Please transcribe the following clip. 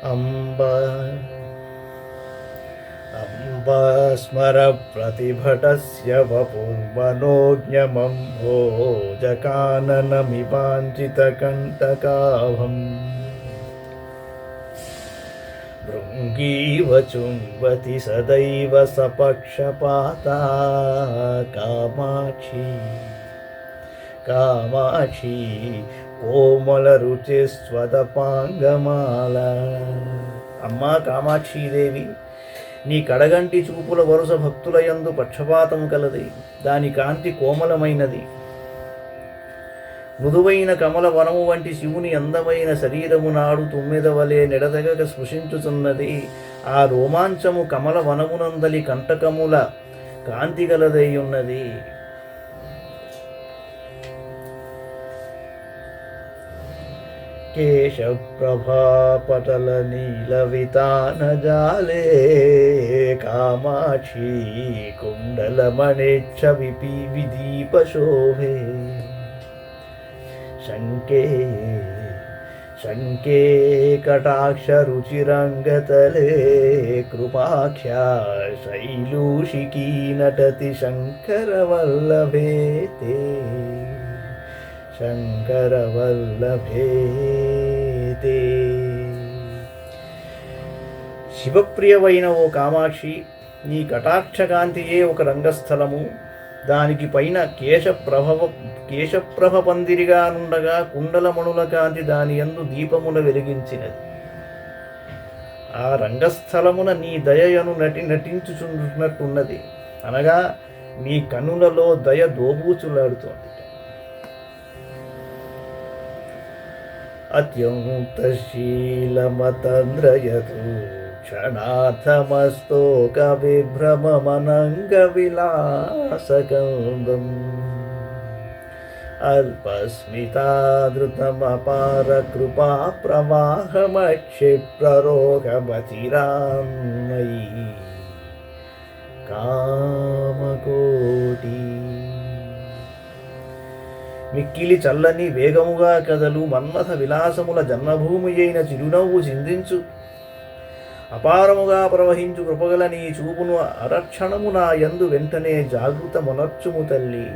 అంబ అంబ స్మర ప్రతిభటస్య వపుర్మనోజ్ఞమంభోజకాననమివాంఛితకంటకాభం భృంగీవ చుంబతి సదైవ సపక్షపాతా కామాక్షి కామాక్షి కోమల రుచిస్వదపాంగమాల. అమ్మా కామాక్షీదేవి, నీ కడగంటి చూపుల వరుస భక్తులయందు పక్షపాతము కలది. దాని కాంతి కోమలమైనది. మృదువైన కమల వనము వంటి శివుని అందమైన శరీరము నాడు తుమ్మెదవలే నిడదగక స్పృశించుతున్నది. ఆ రోమాంచము కమల వనమునందలి కంటకముల కాంతి గలదై ఉన్నది. కేశప్రభాపటల నీలవితానజాలే కామాక్షి కుండలమణిక్ష విదీపశోభే శంకే శంకే కటాక్షరుచిరంగతలే కృపాఖ్యా శైలూషికీ నటతి శంకరవల్లభే తే శంకరవల్లభే తే. శివప్రియమైన ఓ కామాక్షి, నీ కటాక్షకాంతియే ఒక రంగస్థలము. దానికి పైన కేశప్రభ పందిరిగా నుండగా కుండలమణుల కాంతి దాని యందు దీపమున వెలిగించినది. ఆ రంగస్థలమున నీ దయయను నటించుచున్నట్టున్నది. అనగా నీ కన్నులలో దయ దోబూచులాడుతోంది. అత్యంతశీలమతంద్రయతు క్షణార్థమస్తోక విభ్రమమనంగ విలాసకందం అల్పస్మితాదృతమపార కృపా ప్రవాహమక్షిప్రరోగమతిరాన్మయీ కామకోటి. మిక్కిలి చల్లని వేగముగా కదలు మన్మథ విలాసముల జన్మభూమి అయిన చిరునవ్వు చిందించు అపారముగా ప్రవహించు కృపగల నీ చూపును అరక్షణము నా యందు వెంటనే జాగృతమునర్చుము తల్లి.